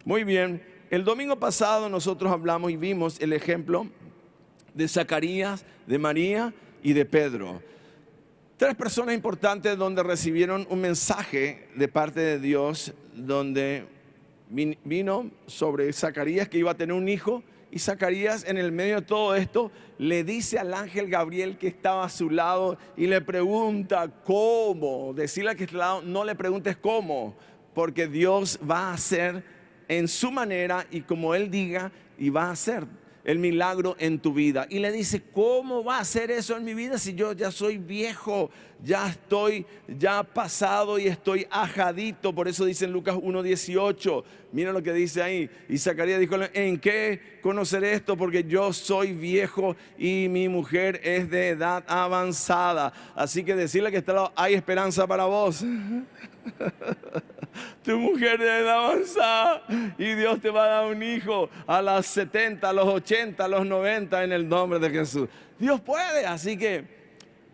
Muy bien, el domingo pasado nosotros hablamos y vimos el ejemplo de Zacarías, de María y de Pedro. Tres personas importantes donde recibieron un mensaje de parte de Dios, donde vino sobre Zacarías que iba a tener un hijo, y Zacarías en el medio de todo esto le dice al ángel Gabriel que estaba a su lado y le pregunta cómo. Decirle al que está al lado, no le preguntes cómo, porque Dios va a hacer en su manera y como Él diga, y va a hacer el milagro en tu vida. Y le dice, ¿cómo va a hacer eso en mi vida si yo ya soy viejo, ya estoy ya pasado y estoy ajadito? Por eso dice en Lucas 1:18, mira lo que dice ahí. Y Zacarías dijo, ¿en qué conoceré esto? Porque yo soy viejo y mi mujer es de edad avanzada. Así que decirle que está al lado, hay esperanza para vos. Tu mujer de edad avanzada y Dios te va a dar un hijo a las 70, a los 80, a los 90 en el nombre de Jesús. Dios puede, así que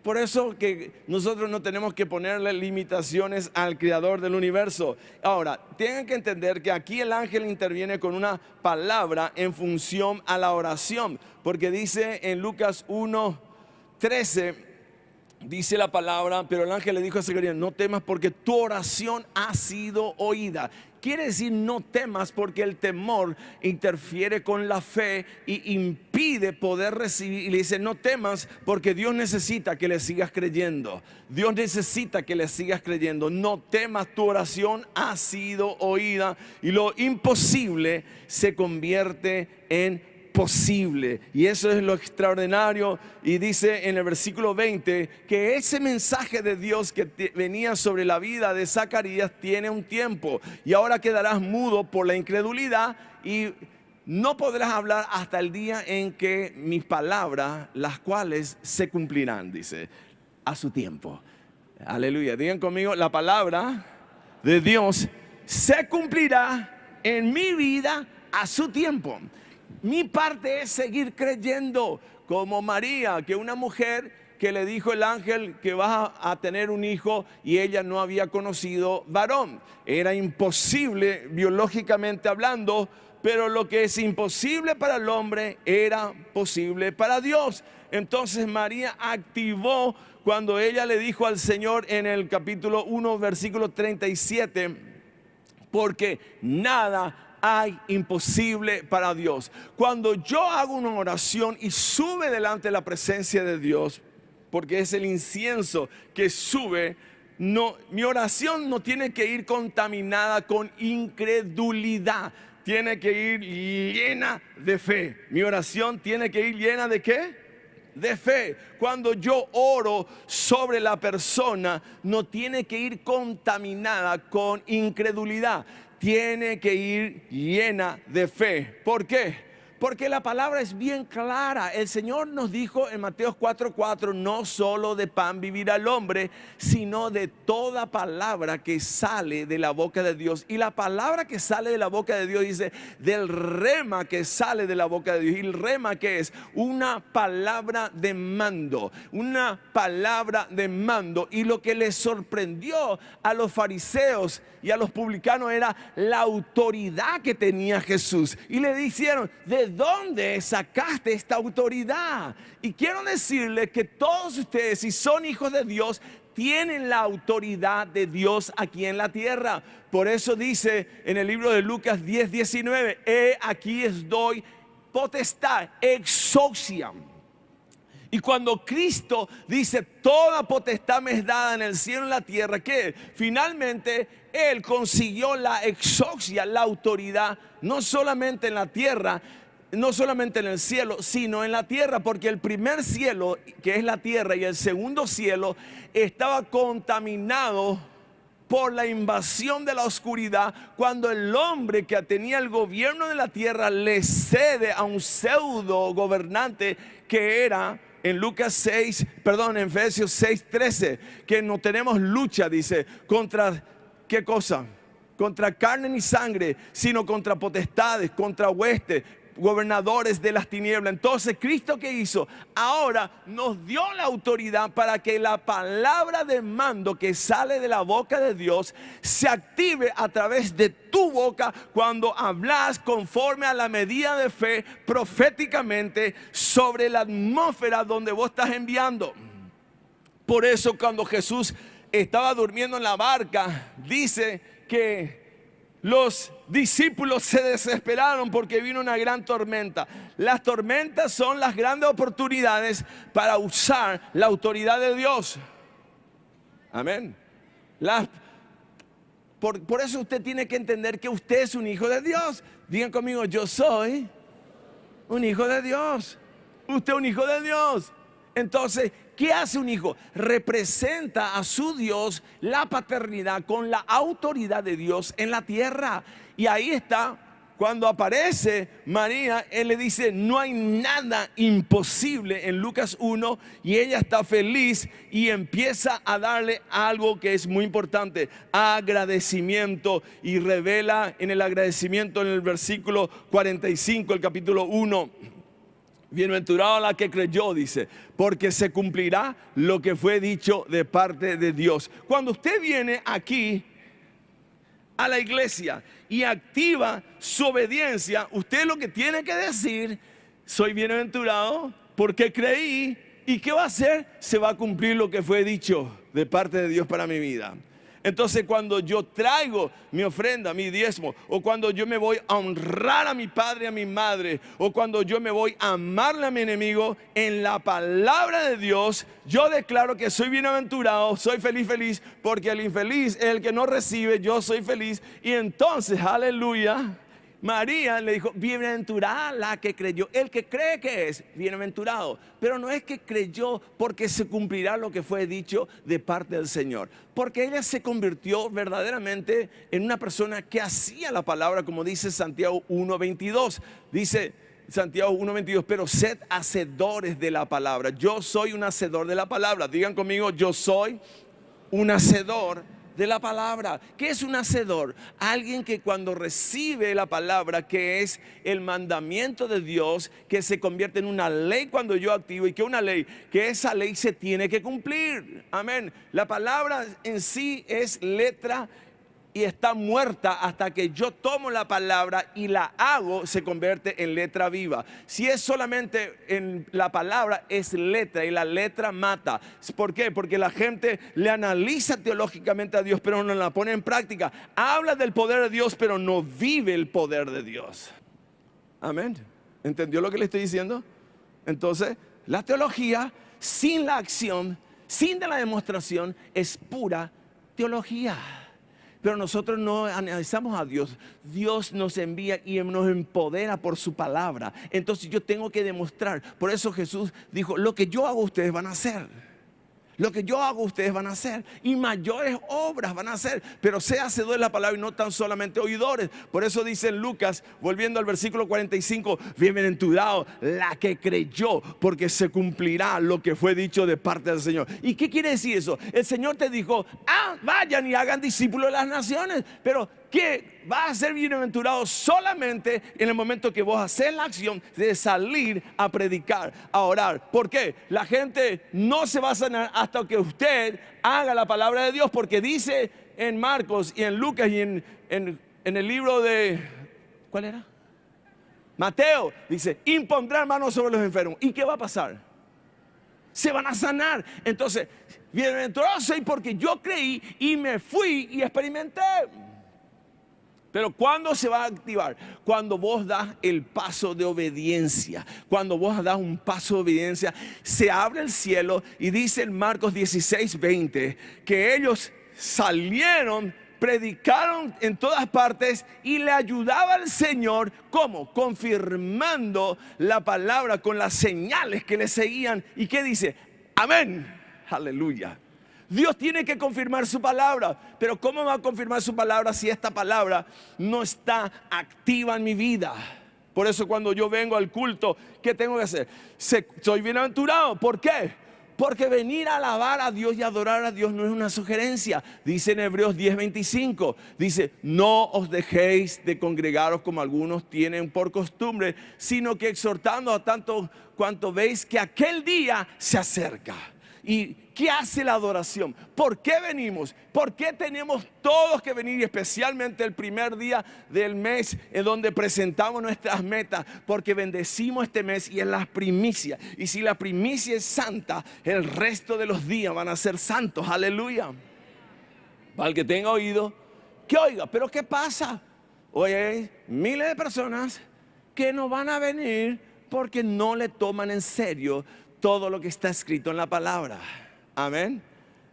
por eso que nosotros no tenemos que ponerle limitaciones al creador del universo. Ahora, tienen que entender que aquí el ángel interviene con una palabra en función a la oración, porque dice en Lucas 1:13, dice la palabra, pero el ángel le dijo a Zacarías, no temas porque tu oración ha sido oída. Quiere decir no temas porque el temor interfiere con la fe y impide poder recibir. Y le dice no temas porque Dios necesita que le sigas creyendo. Dios necesita que le sigas creyendo. No temas, tu oración ha sido oída y lo imposible se convierte en posible. Y eso es lo extraordinario. Y dice en el versículo 20 que ese mensaje de Dios que venía sobre la vida de Zacarías tiene un tiempo, y ahora quedarás mudo por la incredulidad y no podrás hablar hasta el día en que mis palabras, las cuales se cumplirán, dice, a su tiempo. Aleluya, digan conmigo, la palabra de Dios se cumplirá en mi vida a su tiempo. Mi parte es seguir creyendo como María, que una mujer que le dijo el ángel que vas a tener un hijo y ella no había conocido varón. Era imposible biológicamente hablando, pero lo que es imposible para el hombre era posible para Dios. Entonces María activó cuando ella le dijo al Señor en el capítulo 1, versículo 37, porque nada hay imposible para Dios. Cuando yo hago una oración y sube delante de la presencia de Dios, porque es el incienso que sube, no, mi oración no tiene que ir contaminada con incredulidad, tiene que ir llena de fe. Mi oración tiene que ir llena ¿de qué? De fe. Cuando yo oro sobre la persona, no tiene que ir contaminada con incredulidad, tiene que ir llena de fe. ¿Por qué? Porque la palabra es bien clara. El Señor nos dijo en Mateo 4:4, no solo de pan vivirá el hombre, sino de toda palabra que sale de la boca de Dios. Y la palabra que sale de la boca de Dios dice, del rema que sale de la boca de Dios. Y el rema, ¿qué es? Una palabra de mando, una palabra de mando. Y lo que les sorprendió a los fariseos y a los publicanos era la autoridad que tenía Jesús. Y le dijeron, ¿de dónde sacaste esta autoridad? Y quiero decirles que todos ustedes, si son hijos de Dios, tienen la autoridad de Dios aquí en la tierra. Por eso dice en el libro de Lucas 10:19, aquí os doy potestad, exousia. Y cuando Cristo dice, toda potestad me es dada en el cielo y en la tierra, que finalmente Él consiguió la exousia, la autoridad, no solamente en la tierra, no solamente en el cielo, sino en la tierra, porque el primer cielo, que es la tierra, y el segundo cielo estaba contaminado por la invasión de la oscuridad, cuando el hombre que tenía el gobierno de la tierra le cede a un pseudo gobernante que era en Efesios 6:13, que no tenemos lucha, dice, contra ¿qué cosa? Contra carne ni sangre, sino contra potestades, contra huestes, gobernadores de las tinieblas. Entonces, ¿Cristo qué hizo? Ahora nos dio la autoridad para que la palabra de mando que sale de la boca de Dios se active a través de tu boca cuando hablas conforme a la medida de fe proféticamente sobre la atmósfera donde vos estás enviando. Por eso cuando Jesús estaba durmiendo en la barca, dice que los discípulos se desesperaron porque vino una gran tormenta. Las tormentas son las grandes oportunidades para usar la autoridad de Dios. Amén. Por eso usted tiene que entender que usted es un hijo de Dios. Digan conmigo, yo soy un hijo de Dios. Usted es un hijo de Dios. Entonces, ¿qué hace un hijo? Representa a su Dios, la paternidad con la autoridad de Dios en la tierra. Y ahí está, cuando aparece María, él le dice, no hay nada imposible en Lucas 1, y ella está feliz y empieza a darle algo que es muy importante, agradecimiento, y revela en el agradecimiento en el versículo 45, el capítulo 1. Bienaventurada la que creyó, dice, porque se cumplirá lo que fue dicho de parte de Dios. Cuando usted viene aquí a la iglesia y activa su obediencia, usted lo que tiene que decir, soy bienaventurado porque creí. ¿Y qué va a hacer? Se va a cumplir lo que fue dicho de parte de Dios para mi vida. Entonces, cuando yo traigo mi ofrenda, mi diezmo, o cuando yo me voy a honrar a mi padre y a mi madre, o cuando yo me voy a amarle a mi enemigo, en la palabra de Dios, yo declaro que soy bienaventurado, soy feliz, porque el infeliz es el que no recibe, yo soy feliz. Y entonces, aleluya, María le dijo, bienaventurada la que creyó. El que cree que es bienaventurado, pero no es que creyó porque se cumplirá lo que fue dicho de parte del Señor, porque ella se convirtió verdaderamente en una persona que hacía la palabra, como dice Santiago 1:22. Dice Santiago 1:22, pero sed hacedores de la palabra. Yo soy un hacedor de la palabra. Digan conmigo, yo soy un hacedor de la palabra. ¿Qué es un hacedor? Alguien que cuando recibe la palabra, que es el mandamiento de Dios, que se convierte en una ley cuando yo activo, y que una ley, que esa ley se tiene que cumplir. Amén. La palabra en sí es letra y está muerta hasta que yo tomo la palabra y la hago, se convierte en letra viva. Si es solamente en la palabra, es letra, y la letra mata. ¿Por qué? Porque la gente le analiza teológicamente a Dios, pero no la pone en práctica. Habla del poder de Dios, pero no vive el poder de Dios. Amén. ¿Entendió lo que le estoy diciendo? Entonces, la teología sin la acción, sin la demostración, es pura teología. Pero nosotros no analizamos a Dios. Dios nos envía y nos empodera por su palabra. Entonces yo tengo que demostrar. Por eso Jesús dijo, lo que yo hago ustedes van a hacer. Lo que yo hago ustedes van a hacer, y mayores obras van a hacer. Pero sea hacedor de la palabra y no tan solamente oidores. Por eso dice en Lucas, volviendo al versículo 45, bienaventurado la que creyó, porque se cumplirá lo que fue dicho de parte del Señor. ¿Y qué quiere decir eso? El Señor te dijo, vayan y hagan discípulos de las naciones. Pero que vas a ser bienaventurado solamente en el momento que vos haces la acción de salir a predicar, a orar. ¿Por qué? La gente no se va a sanar hasta que usted haga la palabra de Dios, porque dice en Marcos y en Lucas y en el libro de, ¿cuál era? Mateo, dice, impondrán manos sobre los enfermos. ¿Y qué va a pasar? Se van a sanar. Entonces, bienaventurado soy porque yo creí y me fui y experimenté. Pero ¿cuándo se va a activar? Cuando vos das el paso de obediencia. Cuando vos das un paso de obediencia, se abre el cielo, y dice en Marcos 16:20 que ellos salieron, predicaron en todas partes y le ayudaba al Señor. ¿Cómo? Confirmando la palabra con las señales que le seguían. ¿Y qué dice? Amén. Aleluya. Dios tiene que confirmar su palabra. Pero ¿cómo va a confirmar su palabra si esta palabra no está activa en mi vida? Por eso cuando yo vengo al culto, ¿qué tengo que hacer? Soy bienaventurado. ¿Por qué? Porque venir a alabar a Dios y adorar a Dios no es una sugerencia. Dice en Hebreos 10:25, dice, no os dejéis de congregaros como algunos tienen por costumbre, sino que exhortando a tanto cuanto veis que aquel día se acerca. ¿Y qué hace la adoración? ¿Por qué venimos? ¿Por qué tenemos todos que venir? Y especialmente el primer día del mes, en donde presentamos nuestras metas, porque bendecimos este mes y es la primicia. Y si la primicia es santa, el resto de los días van a ser santos. Aleluya. Para el que tenga oído, que oiga. Pero ¿qué pasa? Hoy hay miles de personas que no van a venir porque no le toman en serio todo lo que está escrito en la palabra. Amén.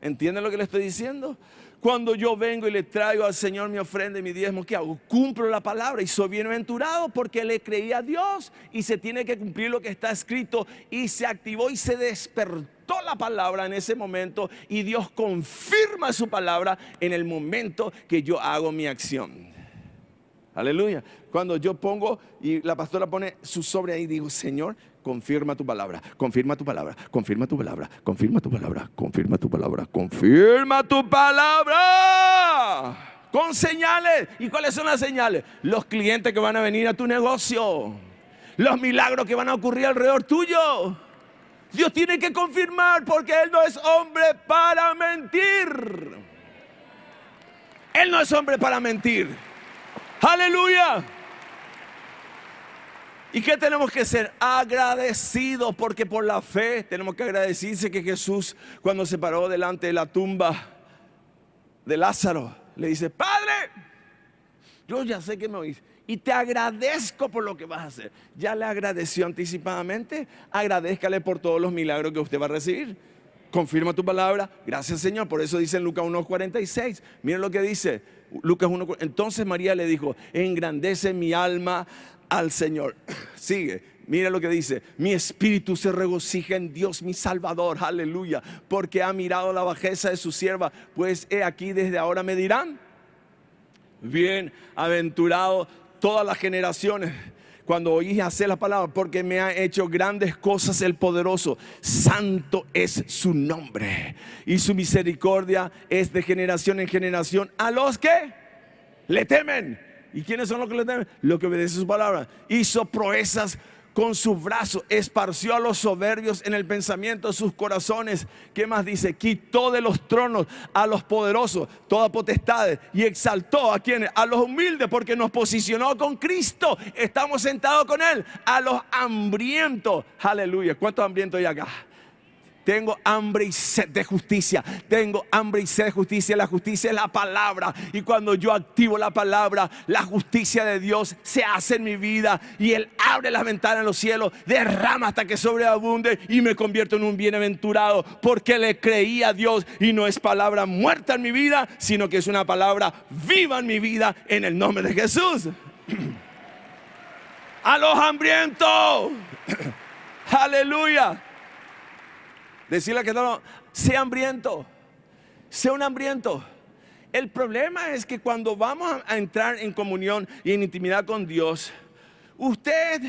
¿Entienden lo que le estoy diciendo? Cuando yo vengo y le traigo al Señor mi ofrenda y mi diezmo, ¿qué hago? Cumplo la palabra y soy bienaventurado porque le creí a Dios y se tiene que cumplir lo que está escrito, y se activó y se despertó la palabra en ese momento, y Dios confirma su palabra en el momento que yo hago mi acción. Aleluya. Cuando yo pongo y la pastora pone su sobre ahí, digo, Señor, confirma tu palabra, confirma tu palabra, confirma tu palabra, confirma tu palabra, confirma tu palabra, confirma tu palabra. Con señales. ¿Y cuáles son las señales? Los clientes que van a venir a tu negocio, los milagros que van a ocurrir alrededor tuyo. Dios tiene que confirmar, porque Él no es hombre para mentir. Él no es hombre para mentir. Aleluya. ¿Y qué tenemos que ser? Agradecidos, porque por la fe tenemos que agradecerse que Jesús, cuando se paró delante de la tumba de Lázaro, le dice, Padre, yo ya sé que me oís y te agradezco por lo que vas a hacer. Ya le agradeció anticipadamente. Agradézcale por todos los milagros que usted va a recibir. Confirma tu palabra. Gracias, Señor. Por eso dice en Lucas 1:46. Miren lo que dice Lucas 1. Entonces María le dijo, engrandece mi alma al Señor. Sigue, mira lo que dice, mi espíritu se regocija en Dios mi Salvador, aleluya, porque ha mirado la bajeza de su sierva, pues he aquí desde ahora me dirán, bienaventurado todas las generaciones, cuando oís hacer la palabra, porque me ha hecho grandes cosas el poderoso, santo es su nombre, y su misericordia es de generación en generación a los que le temen. ¿Y quiénes son los que le temen? Los que obedecen su palabra. Hizo proezas con sus brazos, esparció a los soberbios en el pensamiento de sus corazones. ¿Qué más dice? Quitó de los tronos a los poderosos, toda potestad, y exaltó a quienes, a los humildes, porque nos posicionó con Cristo. Estamos sentados con Él. A los hambrientos, aleluya. ¿Cuántos hambrientos hay acá? Tengo hambre y sed de justicia. Tengo hambre y sed de justicia. La justicia es la palabra. Y cuando yo activo la palabra, la justicia de Dios se hace en mi vida. Y Él abre las ventanas en los cielos, derrama hasta que sobreabunde, y me convierto en un bienaventurado. Porque le creí a Dios. Y no es palabra muerta en mi vida, sino que es una palabra viva en mi vida, en el nombre de Jesús. A los hambrientos. Aleluya. Decirle que no, sea hambriento, sea un hambriento. El problema es que cuando vamos a entrar en comunión y en intimidad con Dios, usted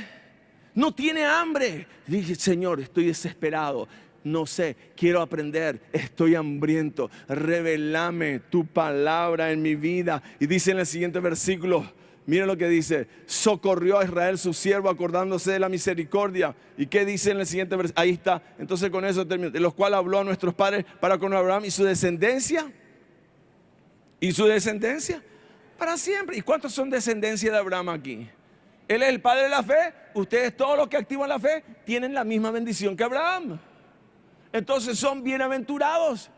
no tiene hambre. Dije, Señor, estoy desesperado, no sé, quiero aprender, estoy hambriento. Revelame tu palabra en mi vida. Y dice en el siguiente versículo, miren lo que dice, socorrió a Israel su siervo, acordándose de la misericordia. ¿Y qué dice en el siguiente versículo? Ahí está. Entonces con eso termino. De los cuales habló a nuestros padres para con Abraham y su descendencia. Y su descendencia para siempre. ¿Y cuántos son descendencia de Abraham aquí? Él es el padre de la fe. Ustedes, todos los que activan la fe, tienen la misma bendición que Abraham. Entonces son bienaventurados.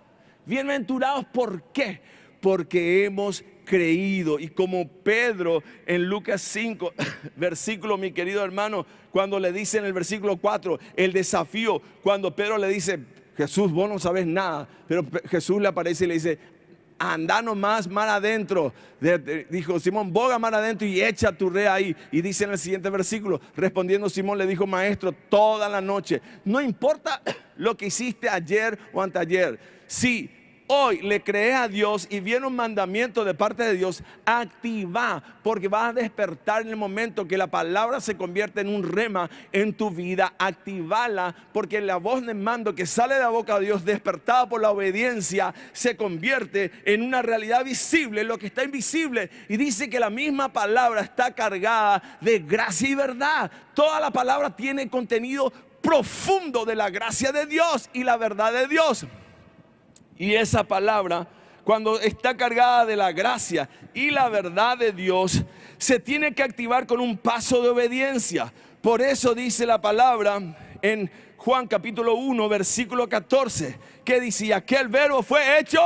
Bienaventurados, ¿por qué? Porque hemos creído. Y como Pedro en Lucas 5 versículo, mi querido hermano, cuando le dice en el versículo 4 el desafío, cuando Pedro le dice, Jesús, vos no sabes nada, pero Jesús le aparece y le dice, anda nomás mar adentro. Dijo Simón, boga mar adentro y echa tu red ahí. Y dice en el siguiente versículo, respondiendo Simón le dijo, maestro, toda la noche, no importa lo que hiciste ayer o anteayer, sí, hoy le crees a Dios y viene un mandamiento de parte de Dios, activa, porque vas a despertar en el momento que la palabra se convierte en un rema en tu vida. Activala, porque la voz de mando que sale de la boca de Dios, despertada por la obediencia, se convierte en una realidad visible, lo que está invisible. Y dice que la misma palabra está cargada de gracia y verdad. Toda la palabra tiene contenido profundo de la gracia de Dios y la verdad de Dios. Y esa palabra, cuando está cargada de la gracia y la verdad de Dios, se tiene que activar con un paso de obediencia. Por eso dice la palabra en Juan capítulo 1, versículo 14, que dice: aquel verbo fue hecho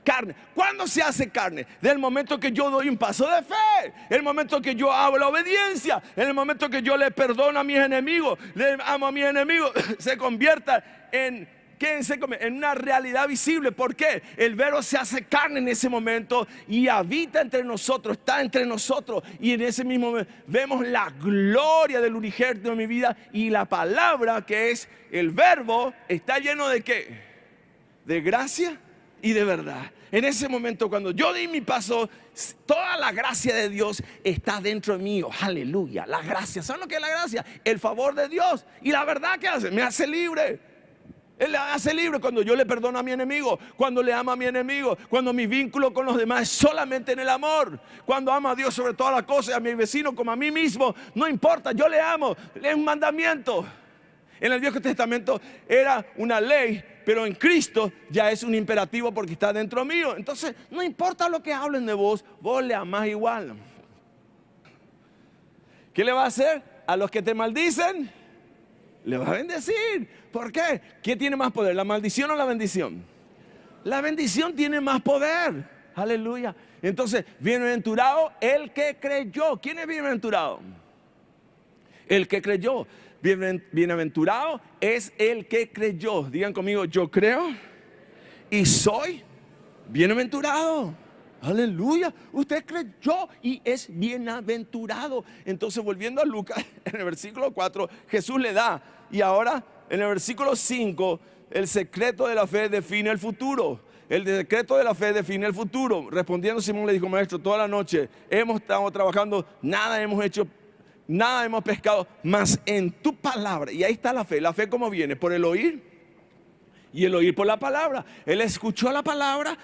carne. ¿Cuándo se hace carne? Del momento que yo doy un paso de fe, el momento que yo hago la obediencia, en el momento que yo le perdono a mis enemigos, le amo a mis enemigos, se convierta en en una realidad visible. ¿Por qué? El verbo se hace carne en ese momento y habita entre nosotros, está entre nosotros, y en ese mismo momento vemos la gloria del unigénito de mi vida, y la palabra, que es el verbo, está lleno de ¿qué? De gracia y de verdad. En ese momento, cuando yo di mi paso, toda la gracia de Dios está dentro de mí. Aleluya, la gracia. ¿Saben lo que es la gracia? El favor de Dios. Y la verdad, que hace, me hace libre. Él me hace libre cuando yo le perdono a mi enemigo, cuando le amo a mi enemigo, cuando mi vínculo con los demás es solamente en el amor, cuando amo a Dios sobre todas las cosas, a mi vecino como a mí mismo. No importa, yo le amo. Es un mandamiento. En el Viejo Testamento era una ley, pero en Cristo ya es un imperativo, porque está dentro mío. Entonces, no importa lo que hablen de vos, vos le amás igual. ¿Qué le va a hacer? A los que te maldicen, le va a bendecir. ¿Por qué? ¿Qué tiene más poder, la maldición o la bendición? La bendición tiene más poder. Aleluya. Entonces, bienaventurado el que creyó. ¿Quién es bienaventurado? El que creyó. Bienaventurado es el que creyó. Digan conmigo: yo creo y soy bienaventurado. Aleluya. Usted creyó y es bienaventurado. Entonces, volviendo a Lucas, en el versículo 4, Jesús le da. Y ahora, en el versículo 5, el secreto de la fe define el futuro. El secreto de la fe define el futuro. Respondiendo, Simón le dijo: maestro, toda la noche hemos estado trabajando, nada hemos hecho, nada hemos pescado, mas en tu palabra. Y ahí está la fe. La fe, ¿cómo viene? Por el oír, y el oír por la palabra. Él escuchó la palabra,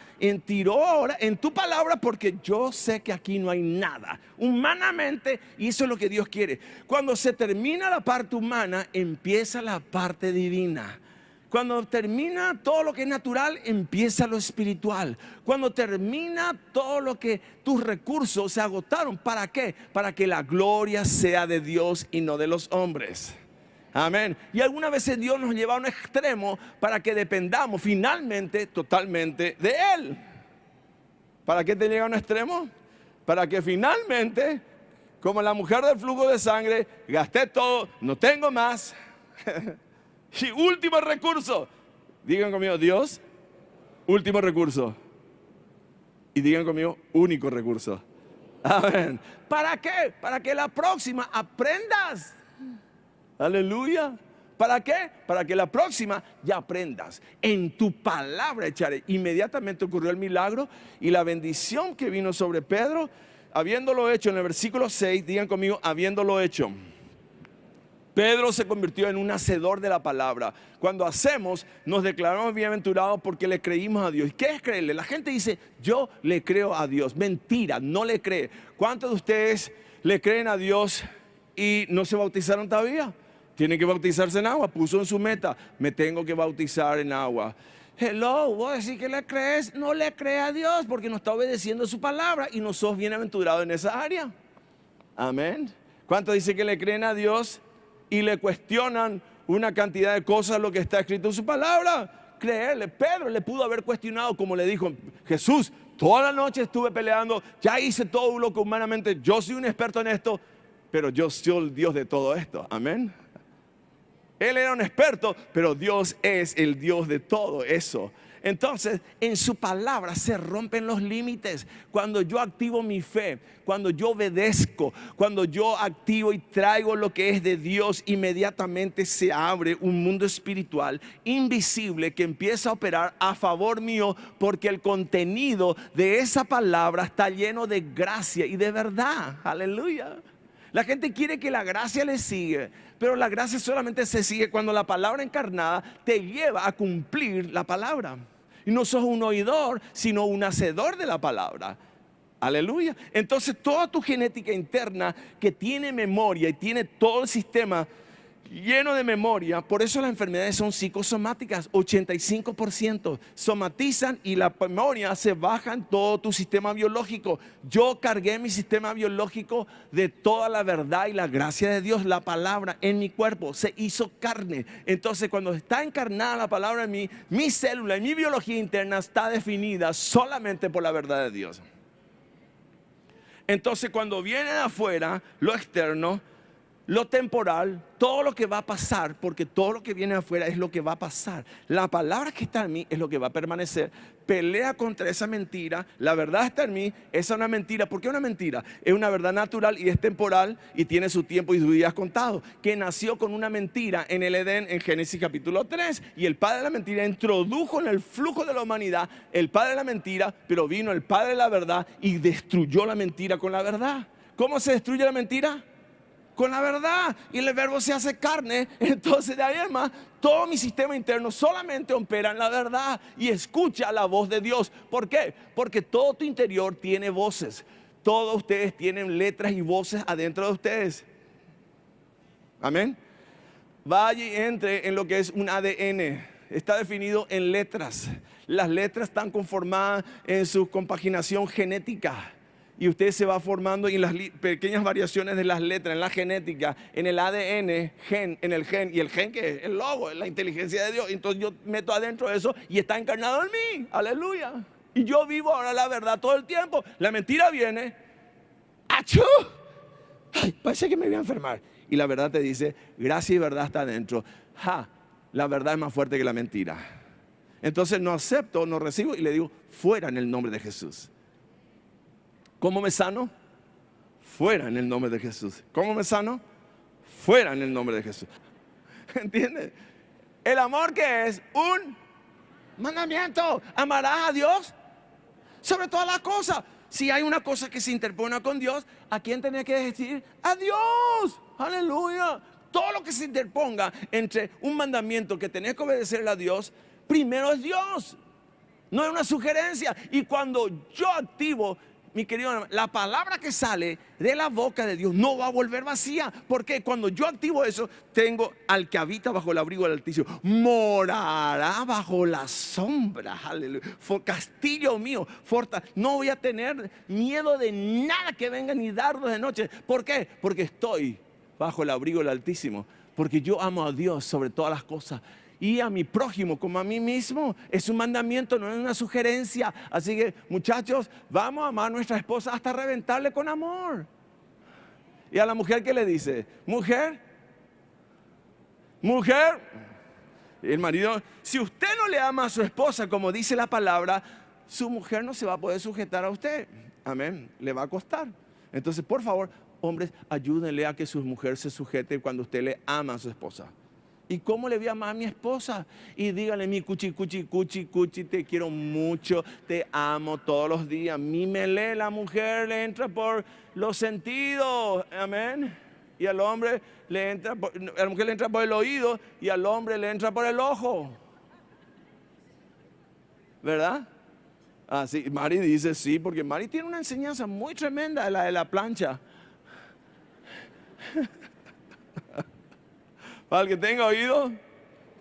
tiró ahora en tu palabra, porque yo sé que aquí no hay nada humanamente, y eso es lo que Dios quiere. Cuando se termina la parte humana, empieza la parte divina. Cuando termina todo lo que es natural, empieza lo espiritual. Cuando termina todo lo que tus recursos se agotaron, ¿para qué? Para que la gloria sea de Dios y no de los hombres. Amén. Y algunas veces Dios nos lleva a un extremo para que dependamos finalmente totalmente de Él. ¿Para qué te llega a un extremo? Para que finalmente, como la mujer del flujo de sangre, gasté todo, no tengo más. Y último recurso. Digan conmigo: Dios, último recurso. Y digan conmigo: único recurso. Amén. ¿Para qué? Para que la próxima aprendas. Aleluya. ¿Para qué? Para que la próxima ya aprendas. En tu palabra echaré. Inmediatamente ocurrió el milagro y la bendición que vino sobre Pedro, habiéndolo hecho. En el versículo 6, digan conmigo: habiéndolo hecho. Pedro se convirtió en un hacedor de la palabra. Cuando hacemos, nos declaramos bienaventurados porque le creímos a Dios. ¿Qué es creerle? La gente dice: yo le creo a Dios. Mentira, no le cree. ¿Cuántos de ustedes le creen a Dios y no se bautizaron todavía? Tienen que bautizarse en agua. Puso en su meta: me tengo que bautizar en agua. Hello, vos decís que le crees. No le cree a Dios porque no está obedeciendo su palabra y no sos bienaventurado en esa área. Amén. ¿Cuántos dicen que le creen a Dios y le cuestionan una cantidad de cosas lo que está escrito en su palabra? Creerle. Pedro le pudo haber cuestionado, como le dijo Jesús: toda la noche estuve peleando, ya hice todo lo que humanamente, yo soy un experto en esto, pero yo soy el Dios de todo esto. Amén. Él era un experto, pero Dios es el Dios de todo eso. Entonces, en su palabra se rompen los límites. Cuando yo activo mi fe, cuando yo obedezco, cuando yo activo y traigo lo que es de Dios, inmediatamente se abre un mundo espiritual invisible que empieza a operar a favor mío, porque el contenido de esa palabra está lleno de gracia y de verdad. Aleluya. La gente quiere que la gracia le siga, pero la gracia solamente se sigue cuando la palabra encarnada te lleva a cumplir la palabra. Y no sos un oidor, sino un hacedor de la palabra. Aleluya. Entonces toda tu genética interna que tiene memoria y tiene todo el sistema lleno de memoria, por eso las enfermedades son psicosomáticas, 85% somatizan y la memoria se baja en todo tu sistema biológico. Yo cargué mi sistema biológico de toda la verdad y la gracia de Dios, la palabra en mi cuerpo se hizo carne. Entonces cuando está encarnada la palabra en mí, mi célula y mi biología interna está definida solamente por la verdad de Dios. Entonces cuando viene de afuera, lo externo, lo temporal, todo lo que va a pasar, porque todo lo que viene afuera es lo que va a pasar. La palabra que está en mí es lo que va a permanecer. Pelea contra esa mentira. La verdad está en mí, esa es una mentira. ¿Por qué una mentira? Es una verdad natural y es temporal y tiene su tiempo y sus días contados. Que nació con una mentira en el Edén en Génesis capítulo 3. Y el padre de la mentira introdujo en el flujo de la humanidad el padre de la mentira, pero vino el padre de la verdad y destruyó la mentira con la verdad. ¿Cómo se destruye la mentira? Con la verdad, y el verbo se hace carne. Entonces de ahí en más, todo mi sistema interno solamente opera en la verdad y escucha la voz de Dios. ¿Por qué? Porque todo tu interior tiene voces. Todos ustedes tienen letras y voces adentro de ustedes. Amén. Vaya y entre en lo que es un ADN. Está definido en letras. Las letras están conformadas en su compaginación genética. Y usted se va formando en las pequeñas variaciones de las letras, en la genética, en el ADN, en el gen, y el gen que es el logo, es la inteligencia de Dios. Entonces yo meto adentro eso y está encarnado en mí, aleluya. Y yo vivo ahora la verdad todo el tiempo. La mentira viene, ¡achú! Ay, parece que me voy a enfermar. Y la verdad te dice, gracia y verdad está adentro. ¡Ja! La verdad es más fuerte que la mentira. Entonces no acepto, no recibo y le digo, fuera en el nombre de Jesús. ¿Cómo me sano? Fuera en el nombre de Jesús. ¿Cómo me sano? Fuera en el nombre de Jesús. ¿Entiendes? El amor que es un mandamiento. Amarás a Dios sobre todas las cosas. Si hay una cosa que se interpone con Dios, ¿a quién tenés que decir? A Dios. Aleluya. Todo lo que se interponga entre un mandamiento que tenés que obedecerle a Dios, primero es Dios. No es una sugerencia. Y cuando yo activo, mi querido hermano, la palabra que sale de la boca de Dios no va a volver vacía. Porque cuando yo activo eso, tengo al que habita bajo el abrigo del Altísimo. Morará bajo la sombra. Aleluya. Castillo mío. No voy a tener miedo de nada que venga ni dardos de noche. ¿Por qué? Porque estoy bajo el abrigo del Altísimo. Porque yo amo a Dios sobre todas las cosas. Y a mi prójimo como a mí mismo. Es un mandamiento, no es una sugerencia. Así que muchachos, vamos a amar a nuestra esposa hasta reventarle con amor. Y a la mujer, ¿qué le dice? Mujer, y el marido, si usted no le ama a su esposa como dice la palabra, su mujer no se va a poder sujetar a usted. Amén, le va a costar. Entonces por favor, hombres, ayúdenle a que su mujer se sujete cuando usted le ama a su esposa. ¿Y cómo le voy a amar a mi esposa? Y dígale, mi cuchi, te quiero mucho, te amo todos los días. Mi melé, la mujer le entra por los sentidos, amén. Y al hombre le entra, a la mujer le entra por el oído y al hombre le entra por el ojo. ¿Verdad? Así, Mari dice sí, porque Mari tiene una enseñanza muy tremenda, la de la plancha. Para el que tenga oído,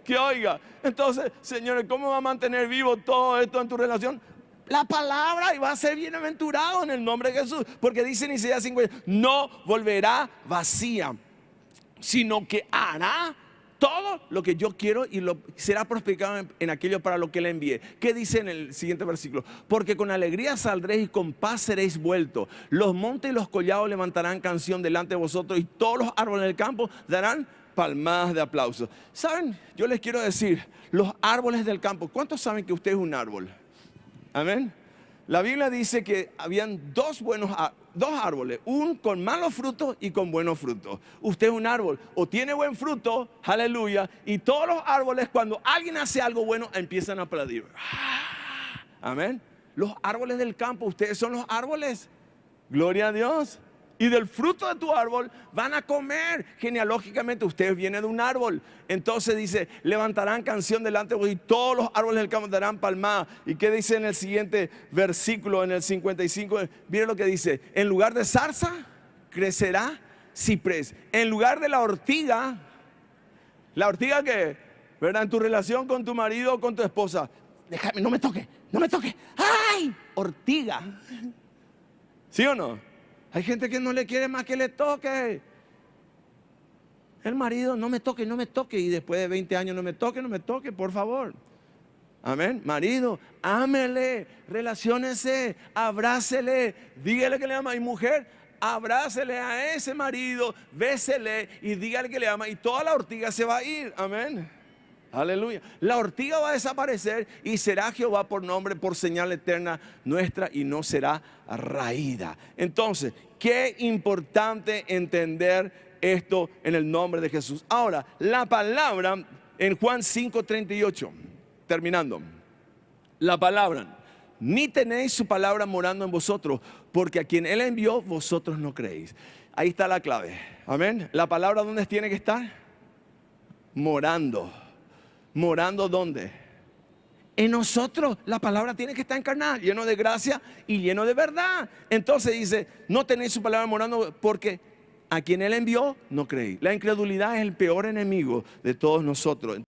que oiga. Entonces, señores, ¿cómo va a mantener vivo todo esto en tu relación? La palabra, y va a ser bienaventurado en el nombre de Jesús. Porque dice en Isaías 50, no volverá vacía, sino que hará todo lo que yo quiero y será prosperado en aquello para lo que le envié. ¿Qué dice en el siguiente versículo? Porque con alegría saldréis y con paz seréis vueltos. Los montes y los collados levantarán canción delante de vosotros y todos los árboles del campo darán palmadas de aplauso. ¿Saben? Yo les quiero decir, los árboles del campo, ¿cuántos saben que usted es un árbol? Amén. La Biblia dice que habían dos árboles, un con malos frutos y con buenos frutos. Usted es un árbol, o tiene buen fruto, aleluya, y todos los árboles, cuando alguien hace algo bueno, empiezan a aplaudir. Amén. Los árboles del campo, ustedes son los árboles. Gloria a Dios. Y del fruto de tu árbol van a comer. Genealógicamente ustedes vienen de un árbol. Entonces dice, levantarán canción delante de vos y todos los árboles del campo darán palmadas. ¿Y qué dice en el siguiente versículo, en el 55? Miren lo que dice, en lugar de zarza crecerá ciprés. En lugar de la ortiga que, ¿verdad? En tu relación con tu marido o con tu esposa, déjame, no me toque, ¡ay! Ortiga. ¿Sí o no? Hay gente que no le quiere más que le toque. El marido, no me toque. Y después de 20 años, no me toque, por favor. Amén. Marido, ámele, relaciónese, abrácele, dígale que le ama. Y mujer, abrácele a ese marido, bésele y dígale que le ama. Y toda la ortiga se va a ir. Amén. Aleluya. La ortiga va a desaparecer y será Jehová por nombre, por señal eterna nuestra, y no será raída. Entonces, qué importante entender esto en el nombre de Jesús. Ahora, la palabra en Juan 5:38, terminando. La palabra, ni tenéis su palabra morando en vosotros, porque a quien Él envió, vosotros no creéis. Ahí está la clave. Amén. La palabra, ¿dónde tiene que estar? Morando. ¿Morando dónde? En nosotros. La palabra tiene que estar encarnada, lleno de gracia y lleno de verdad. Entonces dice, no tenéis su palabra morando, porque a quien Él envió no creéis. La incredulidad es el peor enemigo de todos nosotros.